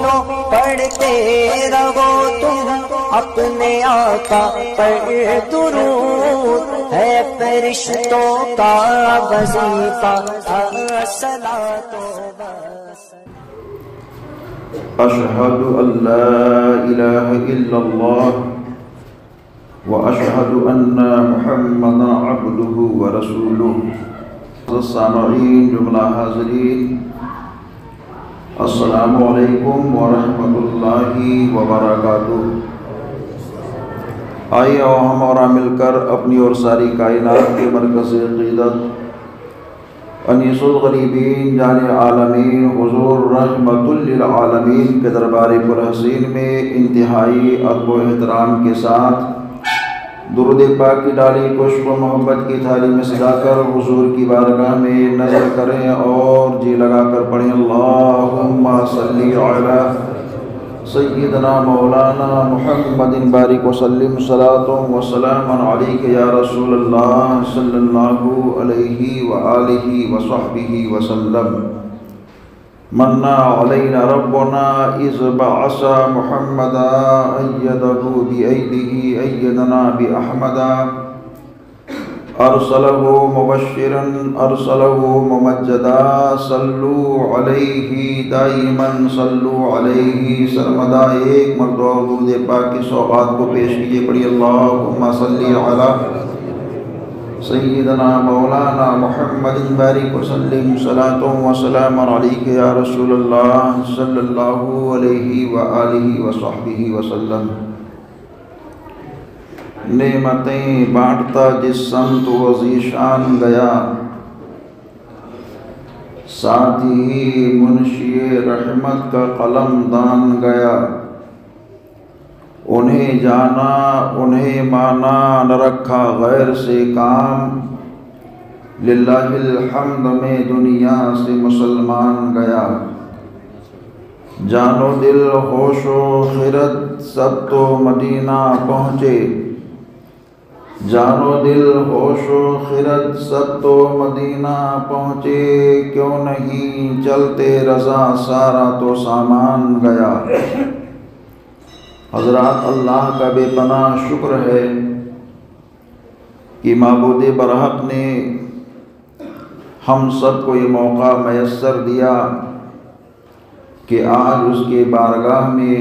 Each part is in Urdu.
مومنوں پڑھتے رہو تم اپنے آقا پر درود، ہے فرشتوں کا وظیفہ الصلاۃ والسلام۔ اشہد ان لا الہ الا اللہ واشہد ان محمدا عبدہ ورسولہ۔ السامعین، جملہ حاضرین، السلام علیکم ورحمۃ اللہ وبرکاتہ۔ آئیے ہم اور مل کر اپنی اور ساری کائنات کے مرکز عقیدت انیس الغریبین جان عالمین حضور رحمت للعالمین کے دربار پرحسین میں انتہائی ادب و احترام کے ساتھ درود پاک کی ڈالی کو عشق و محبت کی تھالی میں سجا کر حضور کی بارگاہ میں نظر کریں اور جی لگا کر پڑھیں اللہم صلی علی سیدنا مولانا محمد بارک وسلم صلاۃ و سلام علیک یا رسول اللہ صلی اللہ علیہ وآلہ وصحبہ وسلم۔ منا علینا ربنا اذ بعث محمدا ایدہ بایدہ ایدنا باحمدا، ارسلہ مبشرا ارسلہ ممجدا، صلو علیہ دائما صلو علیہ سرمدا۔ ایک مرتبہ درود پاک کی سوغات کو پیش کیجئے، پڑھی اللہم صلی علی سیدنا مولانا محمد بارک وسلم صلاۃ و سلام علیک یا رسول اللہ صلی اللہ علیہ وآلہ وصحبہ وسلم۔ نعمتیں بانٹتا جس سمت و ذیشان گیا، ساتھ ہی منشی رحمت کا قلم دان گیا۔ انہیں جانا انہیں مانا نہ رکھا غیر سے کام، للہ الحمد میں دنیا سے مسلمان گیا۔ جان و دل ہوش و خرد سب تو مدینہ پہنچے، جان و دل ہوش و خرد سب تو مدینہ پہنچے، کیوں نہیں چلتے رضا سارا تو سامان گیا۔ حضرات، اللہ کا بے پناہ شکر ہے کہ معبود برحق نے ہم سب کو یہ موقع میسر دیا کہ آج اس کے بارگاہ میں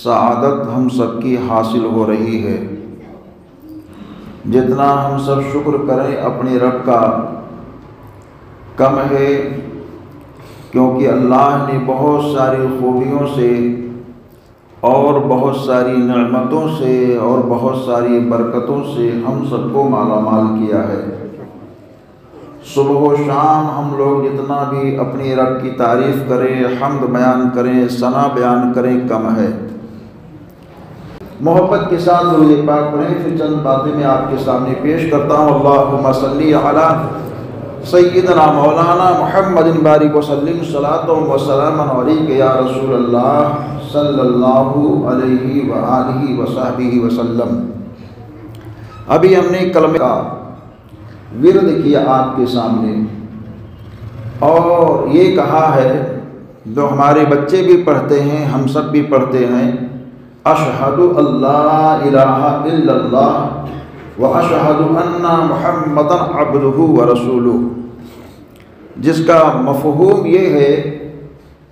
سعادت ہم سب کی حاصل ہو رہی ہے۔ جتنا ہم سب شکر کریں اپنے رب کا کم ہے، کیونکہ اللہ نے بہت ساری خوبیوں سے اور بہت ساری نعمتوں سے اور بہت ساری برکتوں سے ہم سب کو مالا مال کیا ہے۔ صبح و شام ہم لوگ جتنا بھی اپنی رب کی تعریف کریں، حمد بیان کریں، ثنا بیان کریں، کم ہے۔ محبت کے ساتھ درود پاک پڑھیں، پھر چند باتیں میں آپ کے سامنے پیش کرتا ہوں۔ اللہم صلی علی سیدنا مولانا محمد بارک وسلم صلاۃ و سلام علیک یا رسول اللہ صلی اللہ علیہ وآلہ وصحبہ وسلم۔ ابھی ہم نے کلمہ کا ورد کیا آپ کے سامنے، اور یہ کہا ہے جو ہمارے بچے بھی پڑھتے ہیں، ہم سب بھی پڑھتے ہیں، اشہد اللہ الہ الا اللہ واشہد ان محمدا عبدہ ورسولہ، جس کا مفہوم یہ ہے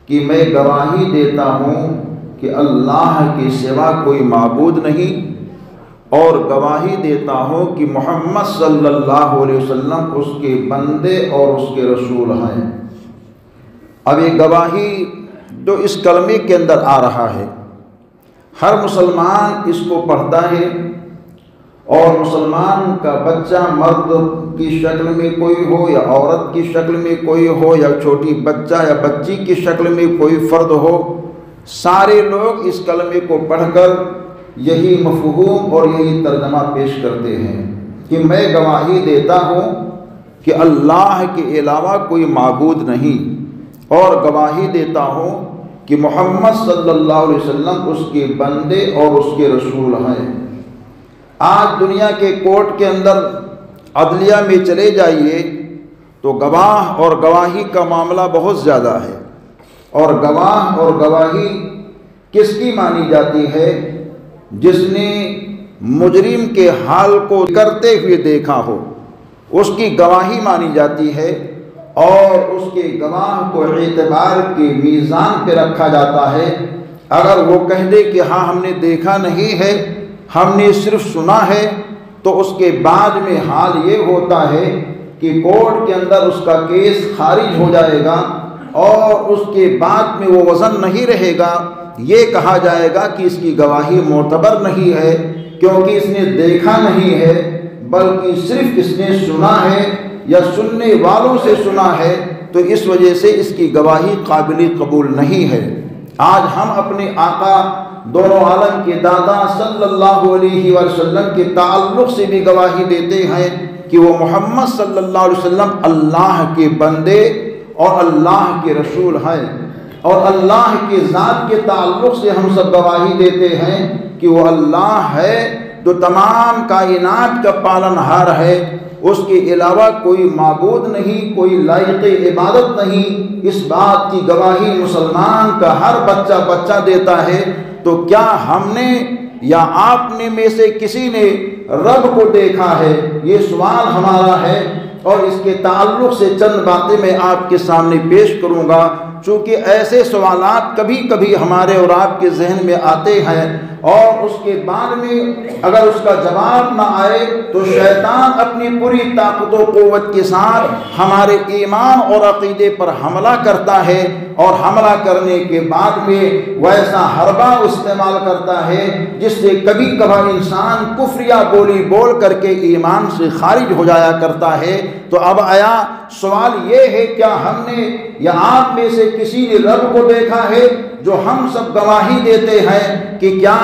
کہ میں گواہی دیتا ہوں کہ اللہ کے سوا کوئی معبود نہیں، اور گواہی دیتا ہوں کہ محمد صلی اللہ علیہ وسلم اس کے بندے اور اس کے رسول ہیں۔ اب یہ گواہی جو اس کلمے کے اندر آ رہا ہے، ہر مسلمان اس کو پڑھتا ہے، اور مسلمان کا بچہ مرد کی شکل میں کوئی ہو یا عورت کی شکل میں کوئی ہو یا چھوٹی بچہ یا بچی کی شکل میں کوئی فرد ہو، سارے لوگ اس کلمے کو پڑھ کر یہی مفہوم اور یہی ترجمہ پیش کرتے ہیں کہ میں گواہی دیتا ہوں کہ اللہ کے علاوہ کوئی معبود نہیں، اور گواہی دیتا ہوں کہ محمد صلی اللہ علیہ وسلم اس کے بندے اور اس کے رسول ہیں۔ آج دنیا کے کورٹ کے اندر عدلیہ میں چلے جائیے تو گواہ اور گواہی کا معاملہ بہت زیادہ ہے۔ اور گواہ اور گواہی کس کی مانی جاتی ہے؟ جس نے مجرم کے حال کو کرتے ہوئے دیکھا ہو، اس کی گواہی مانی جاتی ہے، اور اس کے گواہ کو اعتبار کے میزان پہ رکھا جاتا ہے۔ اگر وہ کہہ دے کہ ہاں ہم نے دیکھا نہیں ہے، ہم نے صرف سنا ہے، تو اس کے بعد میں حال یہ ہوتا ہے کہ کورٹ کے اندر اس کا کیس خارج ہو جائے گا، اور اس کے بعد میں وہ وزن نہیں رہے گا، یہ کہا جائے گا کہ اس کی گواہی معتبر نہیں ہے، کیونکہ اس نے دیکھا نہیں ہے بلکہ صرف اس نے سنا ہے یا سننے والوں سے سنا ہے، تو اس وجہ سے اس کی گواہی قابل قبول نہیں ہے۔ آج ہم اپنے آقا دونوں عالم کے دادا صلی اللہ علیہ وسلم کے تعلق سے بھی گواہی دیتے ہیں کہ وہ محمد صلی اللہ علیہ وسلم اللہ کے بندے اور اللہ کے رسول ہیں، اور اللہ کے ذات کے تعلق سے ہم سب گواہی دیتے ہیں کہ وہ اللہ ہے جو تمام کائنات کا پالنہار ہے، اس کے علاوہ کوئی معبود نہیں، کوئی لائق عبادت نہیں۔ اس بات کی گواہی مسلمان کا ہر بچہ دیتا ہے۔ تو کیا ہم نے یا آپ نے میں سے کسی نے رب کو دیکھا ہے؟ یہ سوال ہمارا ہے، اور اس کے تعلق سے چند باتیں میں آپ کے سامنے پیش کروں گا، چونکہ ایسے سوالات کبھی کبھی ہمارے اور آپ کے ذہن میں آتے ہیں، اور اس کے بعد میں اگر اس کا جواب نہ آئے تو شیطان اپنی پوری طاقت و قوت کے ساتھ ہمارے ایمان اور عقیدے پر حملہ کرتا ہے، اور حملہ کرنے کے بعد میں ویسا حربہ استعمال کرتا ہے جس سے کبھی کبھار انسان کفریہ بولی بول کر کے ایمان سے خارج ہو جایا کرتا ہے۔ تو اب آیا سوال یہ ہے، کیا ہم نے یا آپ میں سے کسی نے رب کو دیکھا ہے؟ جو ہم سب گواہی دیتے ہیں کہ کیا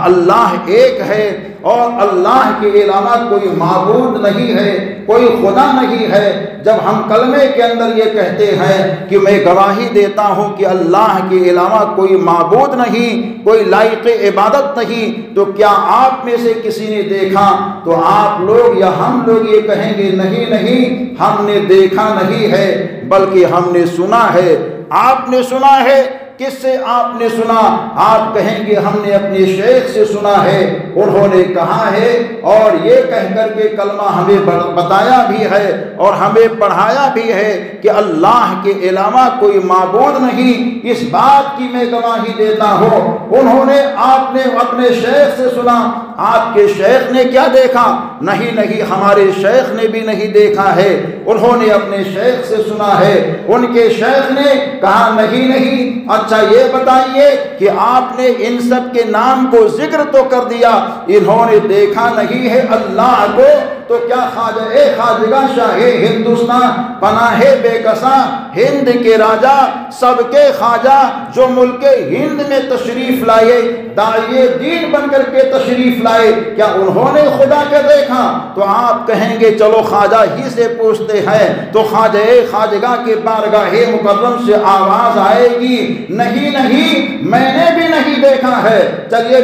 اللہ ایک ہے، اور اللہ کے علاوہ کوئی معبود نہیں ہے، کوئی خدا نہیں ہے۔ جب ہم کلمے کے اندر یہ کہتے ہیں کہ میں گواہی دیتا ہوں کہ اللہ کے علاوہ کوئی معبود نہیں، کوئی لائق عبادت نہیں، تو کیا آپ میں سے کسی نے دیکھا؟ تو آپ لوگ یا ہم لوگ یہ کہیں گے نہیں، ہم نے دیکھا نہیں ہے بلکہ ہم نے سنا ہے۔ آپ نے سنا ہے، کس سے آپ نے سنا؟ آپ کہیں گے ہم نے اپنے شیخ سے سنا ہے، انہوں نے کہا ہے، اور یہ کہہ کر کے کلمہ ہمیں بتایا بھی ہے اور ہمیں پڑھایا بھی ہے کہ اللہ کے علاوہ کوئی معبود نہیں۔ اس بات کی میں گواہی دیتا ہوں۔ انہوں نے آپ نے اپنے شیخ سے سنا، آپ کے شیخ نے کیا دیکھا؟ نہیں، ہمارے شیخ نے بھی نہیں دیکھا ہے، انہوں نے اپنے شیخ سے سنا ہے۔ ان کے شیخ نے کہا نہیں، اچھا یہ بتائیے کہ آپ نے ان سب کے نام کو ذکر تو کر دیا، انہوں نے دیکھا نہیں ہے اللہ کو، تو کیا خواجہ شاہ ہندوستان پناہ بے کساں ہند کے راجا سب کے خواجہ جو ملک ہند میں تشریف لائے، داعی دین بن کر کے تشریف لائے، کیا انہوں نے خدا کے دیکھا؟ تو آپ کہیں گے چلو خواجہ ہی سے پوچھتے ہیں، تو خواجگاہ کے بارگاہ مکرم سے آواز آئے گی نہیں، میں نے بھی نہیں دیکھا ہے۔ چلیے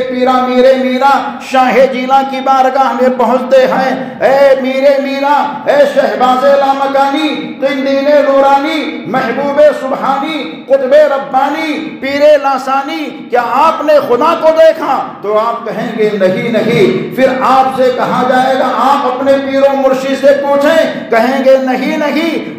پیرا میرے میرا شاہ جیلا کی بارگاہ میں پہنچتے ہیں۔ اے میرے میرا، اے شہباز لامکانی، قندیل نورانی، محبوب سبحانی، قطب ربانی، پیر لاسانی، کیا آپ نے خدا کو دیکھا؟ تو آپ کہیں گے نہیں۔ پھر آپ سے کہا جائے گا آپ اپنے پیر و مرشد سے پوچھیں، کہیں گے نہیں،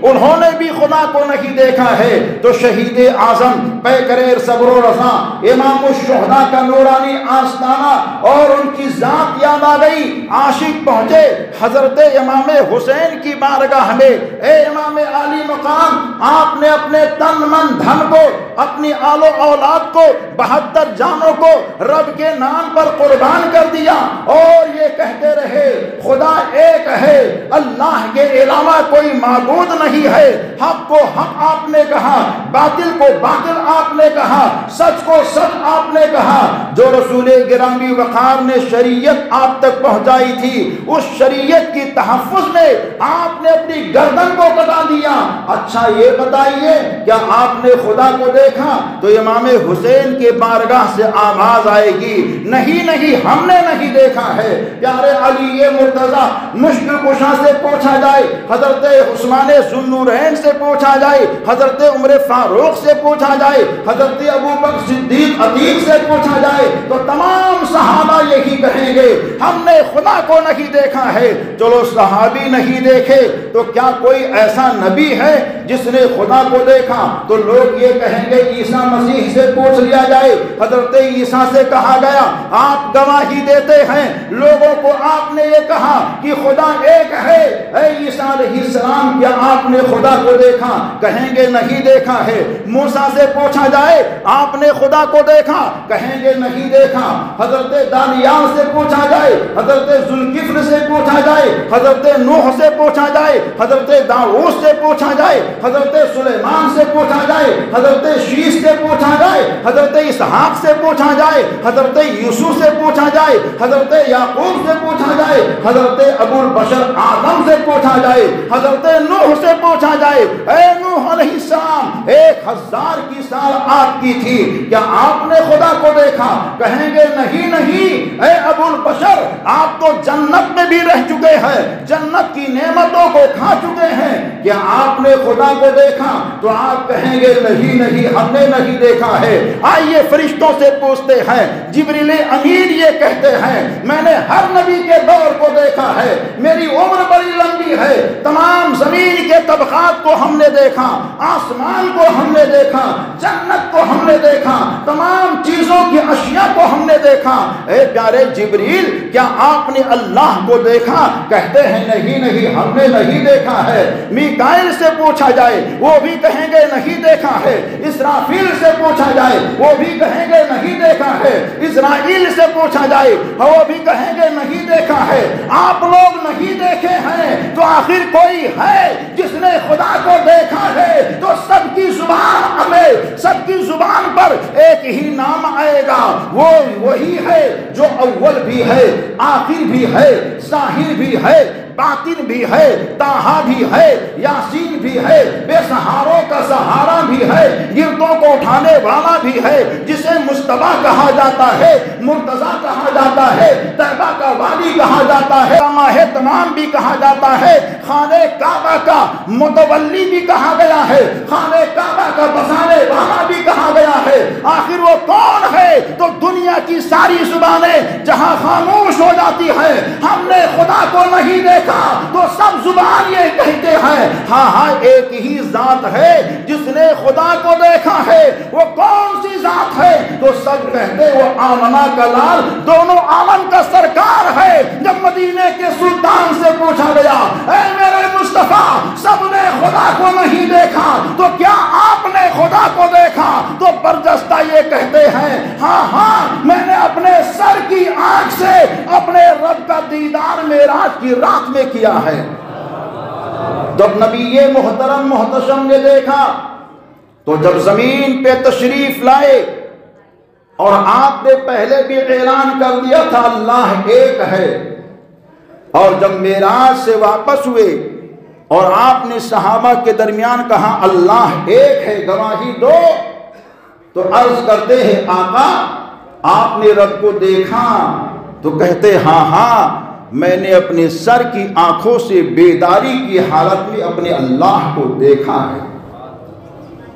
انہوں نے بھی خدا کو نہیں دیکھا ہے۔ تو شہید اعظم پیکریر صبر و رضا امام الشہداء کا نورانی آستانہ اور ان کی ذات یاد آ گئی، عاشق پہنچے حضرت امام حسین کی بارگاہ میں۔ اے امام عالی مقام، آپ نے اپنے تن من دھن کو، اپنی آل و اولاد کو، 72 جانوں کو رب کے نام پر قربان کر دیا، اور یہ کہتے رہے خدا ایک ہے، اللہ کے علاوہ کوئی معبود نہیں ہے۔ حق کو حق آپ نے کہا، باطل کو باطل آپ نے کہا، سچ کو سچ آپ نے کہا۔ جو رسول گرامی وقار نے شریعت آپ تک پہنچائی تھی، اس شریعت کی تحفظ میں آپ نے اپنی گردن کو کٹا دیا۔ اچھا یہ بتائیے کیا آپ نے خدا کو دیکھا؟ تو امام حسین کے بارگاہ سے آواز آئے گی نہیں، ہم نے نہیں دیکھا ہے۔ پیارے علی مرتضیٰ مشکل کشا سے پوچھا جائے، حضرت عثمان ذوالنورین سے پوچھا جائے، حضرت عمر فاروق سے پوچھا جائے، حضرت ابوبکر صدیق عتیق سے پوچھا جائے، تو تمام صحابہ یہی کہیں گے ہم نے خدا کو نہیں دیکھا ہے۔ چلو صحابی نہیں دیکھے تو کیا کوئی ایسا نبی ہے جس نے خدا کو دیکھا؟ تو لوگ یہ کہیں گے عیسیٰ مسیح سے پوچھ لیا جائے۔ حضرت عیسیٰ سے کہا گیا آپ گواہی دیتے ہیں لوگوں کو، آپ نے یہ کہا کہ خدا ایک ہے، اے عیسیٰ علیہ السلام کیا آپ نے خدا کو دیکھا؟ کہیں گے نہیں دیکھا ہے۔ موسیٰ سے پوچھا جائے آپ نے خدا کو دیکھا؟ کہیں گے نہیں دیکھا۔ حضرت دانیال سے پوچھا جائے، حضرت ذوالکفل سے پوچھا جائے، حضرت نوح سے پوچھا جائے، حضرت داؤد سے پوچھا جائے، حضرت سلیمان سے پوچھا جائے، حضرت شیش سے پوچھا جائے، حضرت اسحاق سے پوچھا جائے، حضرت یوسف سے پوچھا جائے، حضرت یعقوب سے پوچھا جائے، حضرت ابو البشر آدم سے پوچھا جائے، حضرت نوح سے پوچھا جائے اے نوح علیہ السلام 1000 کی سال آپ کی تھی، کیا آپ نے خدا کو دیکھا؟ کہیں گے نہیں نہیں اے ابو البشر آپ تو جنت میں بھی رہ چکے ہیں، جنت کی نعمتوں کو کھا چکے ہیں، کیا آپ نے خدا کو دیکھا؟ تو آپ کہیں گے نہیں نہیں ہم نے نہیں دیکھا ہے۔ آئیے فرشتوں سے پوچھتے ہیں، جبریل امین یہ کہتے ہیں میں نے ہر نبی کے دور کو دیکھا ہے، میری عمر بڑی لمبی ہے، تمام زمین کے طبقات کو ہم نے دیکھا، آسمان کو ہم نے دیکھا، جنت کو ہم نے دیکھا، تمام چیزوں کی اشیاء کو ہم نے دیکھا۔ اے پیارے جبریل کیا آپ نے اللہ کو دیکھا؟ کہتے ہیں نہیں نہیں ہم نے نہیں دیکھا ہے۔ میکائیل سے پوچھا جائے وہ بھی کہیں گے نہیں دیکھا ہے۔ اسرافیل سے پوچھا جائے وہ بھی کہیں گے نہیں دیکھا ہے۔ اسرائیل سے پوچھا جائے وہ بھی کہیں گے نہیں دیکھا ہے۔ آپ لوگ نہیں دیکھے ہیں تو آخر کوئی ہے جس نے خدا کو دیکھا ہے؟ تو سب کی زبان میں سب کی زبان پر ایک ہی نام آئے گا، وہ وہی ہے جو اول بھی ہے، آخر بھی ہے، ظاہر بھی ہے، باطن بھی ہے، تاہا بھی ہے، یاسین بھی ہے، بے سہاروں کا سہارا بھی ہے، گردوں کو اٹھانے والا بھی ہے، جسے مصطفیٰ کہا جاتا ہے، مرتضیٰ کہا جاتا ہے، طیبہ کا والی کہا جاتا ہے، ماہ تمام بھی کہا جاتا ہے، خانہ کعبہ کا متولی بھی کہا گیا ہے، خانہ کعبہ کا بسانے والا بھی کہا گیا ہے۔ آخر وہ کون ہے؟ تو دنیا کی ساری زبانیں جہاں خاموش ہو جاتی ہیں ہم نے خدا کو نہیں دیکھا تو سب زبان یہ کہتے ہیں ہاں ہاں ایک ہی ذات ہے جس نے خدا کو دیکھا ہے۔ وہ کون سی ذات ہے؟ تو سب کہتے وہ آمنہ کا لال دونوں عالم کا سرکار ہے۔ جب مدینے کے سلطان سے پوچھا گیا اے میرے مصطفیٰ سب نے خدا کو نہیں دیکھا تو کیا آپ نے خدا کو دیکھا؟ تو برجستہ یہ کہتے ہیں ہاں ہاں میں نے اپنے سر کی آنکھ سے اپنے رب کا دیدار معراج کی رات میں کیا ہے۔ جب نبی محترم محتشم نے دیکھا تو جب زمین پہ تشریف لائے اور آپ نے پہلے بھی اعلان کر دیا تھا اللہ ایک ہے، اور جب معراج سے واپس ہوئے اور آپ نے صحابہ کے درمیان کہا اللہ ایک ہے گواہی دو، تو عرض کرتے ہیں آقا آپ نے رب کو دیکھا؟ تو کہتے ہاں ہاں میں نے اپنے سر کی آنکھوں سے بیداری کی حالت میں اپنے اللہ کو دیکھا ہے۔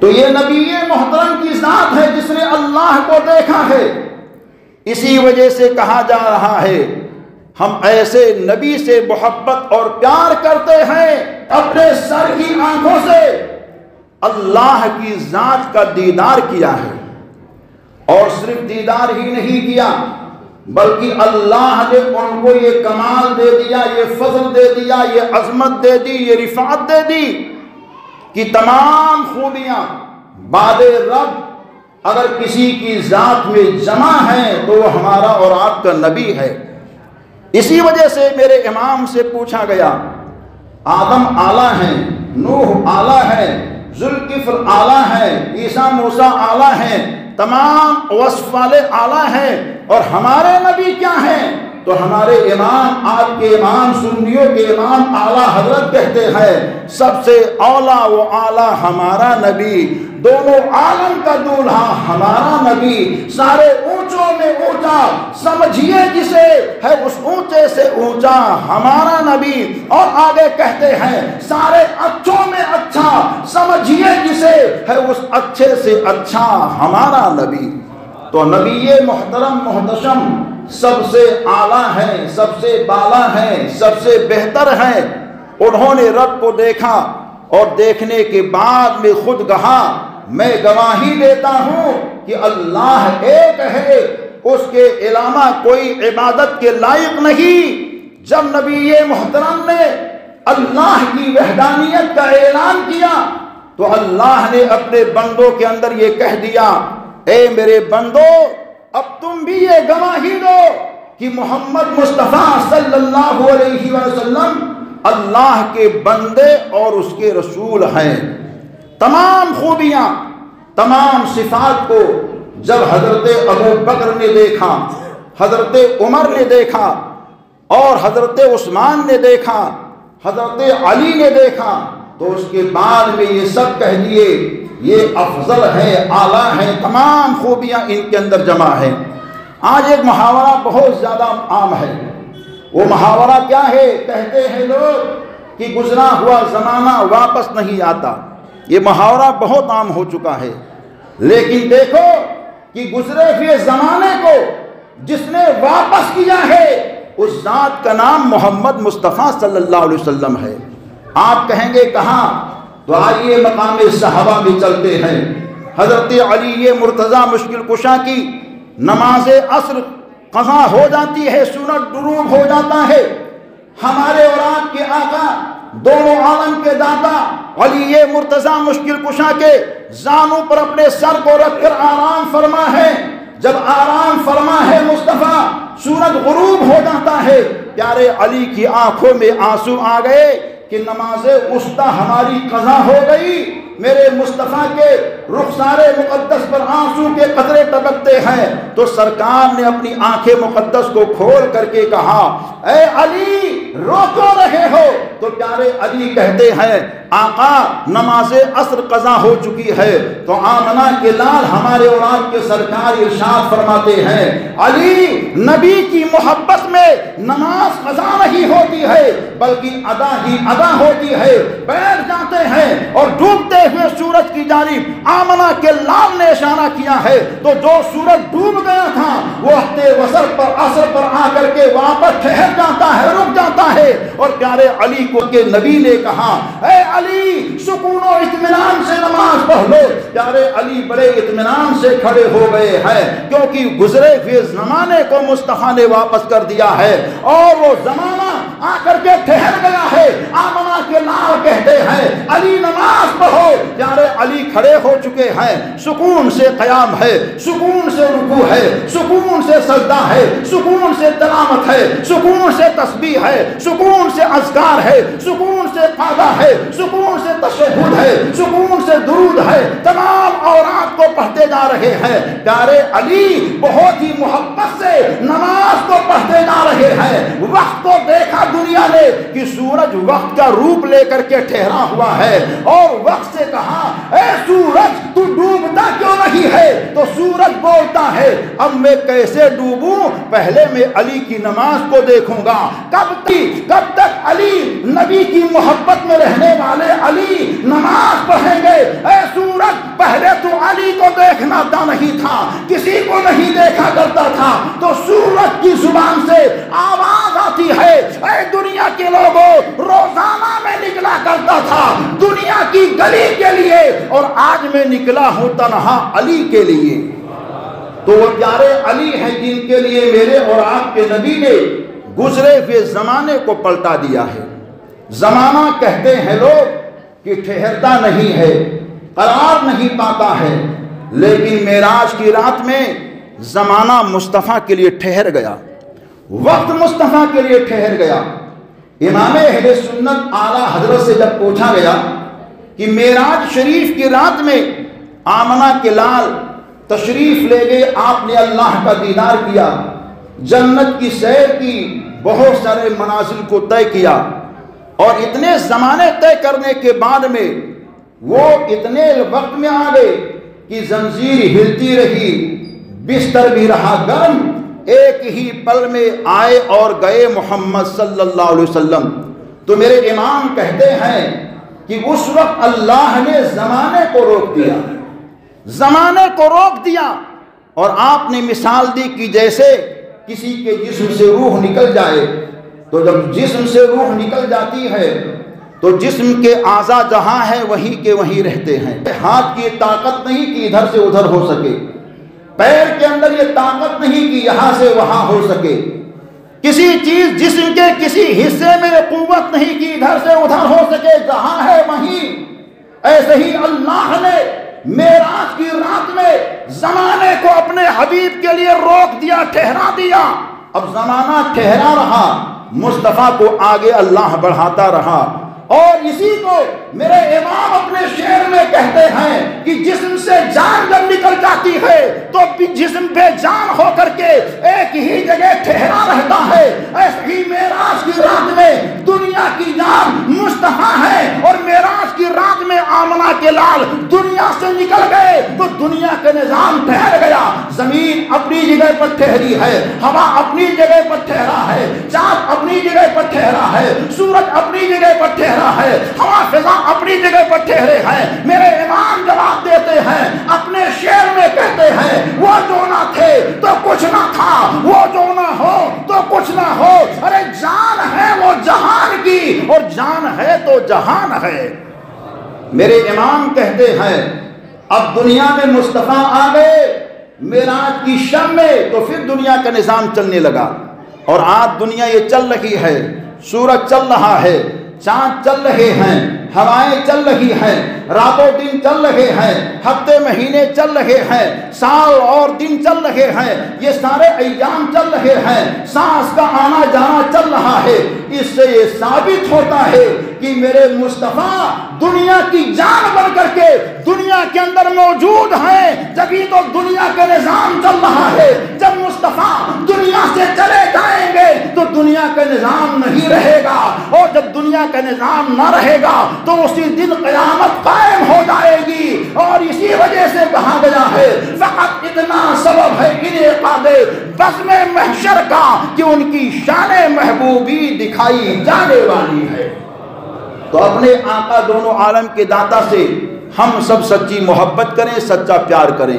تو یہ نبی محترم کی ذات ہے جس نے اللہ کو دیکھا ہے۔ اسی وجہ سے کہا جا رہا ہے ہم ایسے نبی سے محبت اور پیار کرتے ہیں اپنے سر کی آنکھوں سے اللہ کی ذات کا دیدار کیا ہے، اور صرف دیدار ہی نہیں کیا بلکہ اللہ نے ان کو یہ کمال دے دیا، یہ فضل دے دیا، یہ عظمت دے دی، یہ رفعت دے دی کہ تمام خوبیاں بعد رب اگر کسی کی ذات میں جمع ہیں تو وہ ہمارا اور آپ کا نبی ہے۔ اسی وجہ سے میرے امام سے پوچھا گیا آدم اعلیٰ ہیں، نوح اعلیٰ ہے، ذوالکفل اعلیٰ ہے، عیسیٰ موسیٰ اعلیٰ ہیں، تمام وصف والے اعلیٰ ہیں، اور ہمارے نبی کیا ہیں؟ تو ہمارے امام آپ کے امام سنیوں کے امام اعلیٰ حضرت کہتے ہیں سب سے اولا و اعلیٰ ہمارا نبی، دونوں عالم کا دولہا ہمارا نبی، سارے اونچوں میں اونچا، سمجھیے جسے ہے اس اونچے سے اونچا ہمارا نبی۔ اور آگے کہتے ہیں سارے اچھوں میں اچھا، سمجھیے جسے ہے اس اچھے سے اچھا ہمارا نبی۔ تو نبی محترم محتشم سب سے اعلیٰ ہیں، سب سے بالا ہیں، سب سے بہتر ہیں۔ انہوں نے رب کو دیکھا اور دیکھنے کے بعد میں خود کہا میں گواہی دیتا ہوں کہ اللہ ایک ہے، اس کے علاوہ کوئی عبادت کے لائق نہیں۔ جب نبی محترم نے اللہ کی وحدانیت کا اعلان کیا تو اللہ نے اپنے بندوں کے اندر یہ کہہ دیا اے میرے بندو اب تم بھی یہ گواہی دو کہ محمد مصطفیٰ صلی اللہ علیہ وسلم اللہ کے بندے اور اس کے رسول ہیں۔ تمام خوبیاں، تمام صفات کو جب حضرت ابو بکر نے دیکھا، حضرت عمر نے دیکھا اور حضرت عثمان نے دیکھا، حضرت علی نے دیکھا، تو اس کے بعد میں یہ سب کہہ دیے یہ افضل ہے، اعلیٰ ہے، تمام خوبیاں ان کے اندر جمع ہیں۔ آج ایک محاورہ بہت زیادہ عام ہے، وہ محاورہ کیا ہے؟ کہتے ہیں لوگ کہ گزرا ہوا زمانہ واپس نہیں آتا۔ یہ محاورہ بہت عام ہو چکا ہے، لیکن دیکھو کہ گزرے ہوئے زمانے کو جس نے واپس کیا ہے اس ذات کا نام محمد مصطفیٰ صلی اللہ علیہ وسلم ہے۔ آپ کہیں گے کہاں؟ تو آئیے مقام صحابہ میں چلتے ہیں۔ حضرت علی مرتضیٰ مشکل کشا کی نماز عصر قضا ہو جاتی ہے، سورج غروب ہو جاتا ہے، ہمارے اور آپ کے آقا دونوں عالم کے داتا علی مرتضیٰ مشکل کشا کے زانوں پر اپنے سر کو رکھ کر آرام فرما ہے۔ جب آرام فرما ہے مصطفیٰ، سورج غروب ہو جاتا ہے، پیارے علی کی آنکھوں میں آنسو آ گئے کہ نماز وسطیٰ ہماری قضا ہو گئی۔ میرے مصطفیٰ کے رخسار مقدس پر آنسو کے قطرے ٹپکتے ہیں، تو سرکار نے اپنی آنکھیں مقدس کو کھول کر کے کہا اے علی رو کیوں رہے ہو؟ تو پیارے علی کہتے ہیں آقا نماز عصر قضا ہو چکی ہے۔ تو آمنہ کے لال ہمارے اور آپ کے سرکار ارشاد فرماتے ہیں علی نبی کی محبت میں نماز قضا نہیں ہوتی ہے بلکہ ادا ہی ادا ہوتی ہے۔ بیٹھ جاتے ہیں اور ڈوبتے ہوئے سورج کی جانب آمنہ کے لال نے اشارہ کیا ہے، تو جو سورج ڈوب گیا تھا وہ وقت وصل پر عصر پر آ کر کے واپس ٹھہر جاتا ہے، رک جاتا ہے۔ اور پیارے علی کو کہ نبی نے کہا اے علی سکون و اطمینان سے نماز پڑھ لو۔ پیارے علی بڑے اطمینان سے کھڑے ہو گئے ہیں، کیونکہ گزرے ہوئے زمانے کو مصطفیٰ نے واپس کر دیا ہے اور وہ زمانہ آ کر کے ٹھہر گیا ہے۔ آمنہ کے لال کہتے ہیں علی نماز پڑھو۔ پیارے علی کھڑے ہو چکے ہیں، سکون سے قیام ہے، سکون سے رکوع ہے، سکون سے سجدہ ہے، سکون سے تلاوت ہے، سکون سے تسبیح ہے، سکون سے اذکار ہے، سکون سے قعدہ ہے، سکون سے تشہد ہے، سکون سے درود ہے، تمام اوراد کو پڑھتے جا رہے ہیں۔ پیارے علی بہت ہی محبت سے نماز کو پڑھتے جا رہے ہیں۔ وقت کو دیکھا دنیا نے کہ سورج وقت کا روپ لے کر کے ٹھہرا ہوا ہے، اور وقت سے کہا اے سورج تو ڈوبتا کیوں نہیں ہے؟ تو سورج بولتا ہے اب میں کیسے ڈوبوں؟ پہلے میں علی کی نماز کو دیکھوں گا۔ کب تک علی نبی کی محبت میں رہنے والے علی نماز پڑھیں گے؟ اے سورج پہلے تو علی کو دیکھنا آتا نہیں تھا، کسی کو نہیں دیکھا کرتا تھا، تو سورج کی زبان سے آواز آتی ہے اے دنیا کے لوگوں روزانہ میں نکلا کرتا تھا دنیا کی گلی کے لیے، اور آج میں نکلا ہوں تنہا علی کے لیے۔ تو وہ پیارے علی ہیں جن کے لیے میرے اور آپ کے نبی نے گزرے ہوئے زمانے کو پلٹا دیا ہے۔ زمانہ کہتے ہیں لوگ کہ ٹھہرتا نہیں ہے، قرار نہیں پاتا ہے، لیکن معراج کی رات میں زمانہ مصطفیٰ کے لیے ٹھہر گیا، وقت مصطفیٰ کے لیے ٹھہر گیا۔ امام اہل سنت اعلیٰ حضرت سے جب پوچھا گیا کہ معراج شریف کی رات میں آمنہ کے لال تشریف لے گئے، آپ نے اللہ کا دیدار کیا، جنت کی سیر کی، بہت سارے منازل کو طے کیا، اور اتنے زمانے طے کرنے کے بعد میں وہ اتنے وقت میں آ گئے کہ زنجیر ہلتی رہی، بستر بھی رہا گرم، ایک ہی پل میں آئے اور گئے محمد صلی اللہ علیہ وسلم۔ تو میرے امام کہتے ہیں کہ اس وقت اللہ نے زمانے کو روک دیا، زمانے کو روک دیا، اور آپ نے مثال دی کہ جیسے کسی کے جسم سے روح نکل جائے، تو جب جسم سے روح نکل جاتی ہے تو جسم کے اعضاء جہاں ہیں وہیں کے وہیں رہتے ہیں۔ ہاتھ کی طاقت نہیں کہ ادھر سے ادھر ہو سکے، پیر کے اندر یہ طاقت نہیں کہ یہاں سے وہاں ہو سکے، کسی چیز جسم کے کسی حصے میں قوت نہیں کہ ادھر سے ادھر ہو سکے، جہاں ہے وہیں۔ ایسے ہی اللہ نے معراج کی رات میں زمانے کو اپنے حبیب کے لیے روک دیا، ٹھہرا دیا۔ اب زمانہ ٹھہرا رہا، مصطفیٰ کو آگے اللہ بڑھاتا رہا، اور اسی کو میرے امام اپنے شعر میں کہتے ہیں کہ جسم سے جان جب نکل جاتی ہے تو جسم بے جان ہو کر کے ایک ہی جگہ ٹھہرا رہتا ہے۔ ایسے ہی معراج کی رات میں دنیا کی جان مصطفیٰ ہے، اور معراج کی رات میں آمنہ کے لال دنیا سے نکل گئے تو دنیا کا نظام ٹھہر گیا۔ زمین اپنی جگہ پر ٹھہری ہے، ہوا اپنی جگہ پر ٹھہرا ہے، چاند اپنی جگہ پر ٹھہرا ہے، سورج اپنی جگہ پر ٹھہرا ہے، ہوا فضا اپنی جگہ پر ٹھہرے ہیں۔ میرے امام جواب دیتے ہیں، اپنے شعر میں کہتے ہیں، وہ جو نہ تھے تو کچھ نہ تھا، وہ جو نہ ہو تو کچھ نہ ہو۔ ارے جان ہے وہ جہان کی، اور جان ہے تو جہان ہے۔ میرے امام کہتے ہیں اب دنیا میں مصطفیٰ آ گئے معراج کی شب میں، تو پھر دنیا کا نظام چلنے لگا، اور آج دنیا یہ چل رہی ہے، سورج چل رہا ہے، چاند چل رہے ہیں، ہوائیں چل رہی ہیں، رات و دن چل رہے ہیں، ہفتے مہینے چل رہے ہیں، سال اور دن چل رہے ہیں، یہ سارے ایام چل رہے ہیں، سانس کا آنا جانا چل رہا ہے۔ اس سے یہ ثابت ہوتا ہے کہ میرے مصطفیٰ دنیا کی جان بن کر کے دنیا کے اندر موجود ہیں، جبھی تو دنیا کا نظام چل رہا ہے۔ جب مصطفیٰ دنیا سے چلے جائیں گے تو دنیا کا نظام نہیں رہے گا، اور جب دنیا کا نظام نہ رہے گا تو اسی دن قیامت قائم ہو جائے گی۔ اور اسی وجہ سے کہا گیا ہے فقط اتنا سبب ہے انعقاد بزم محشر کا کہ ان کی شان محبوبی دکھائی جانے والی ہے۔ تو اپنے آقا دونوں عالم کے داتا سے ہم سب سچی محبت کریں، سچا پیار کریں۔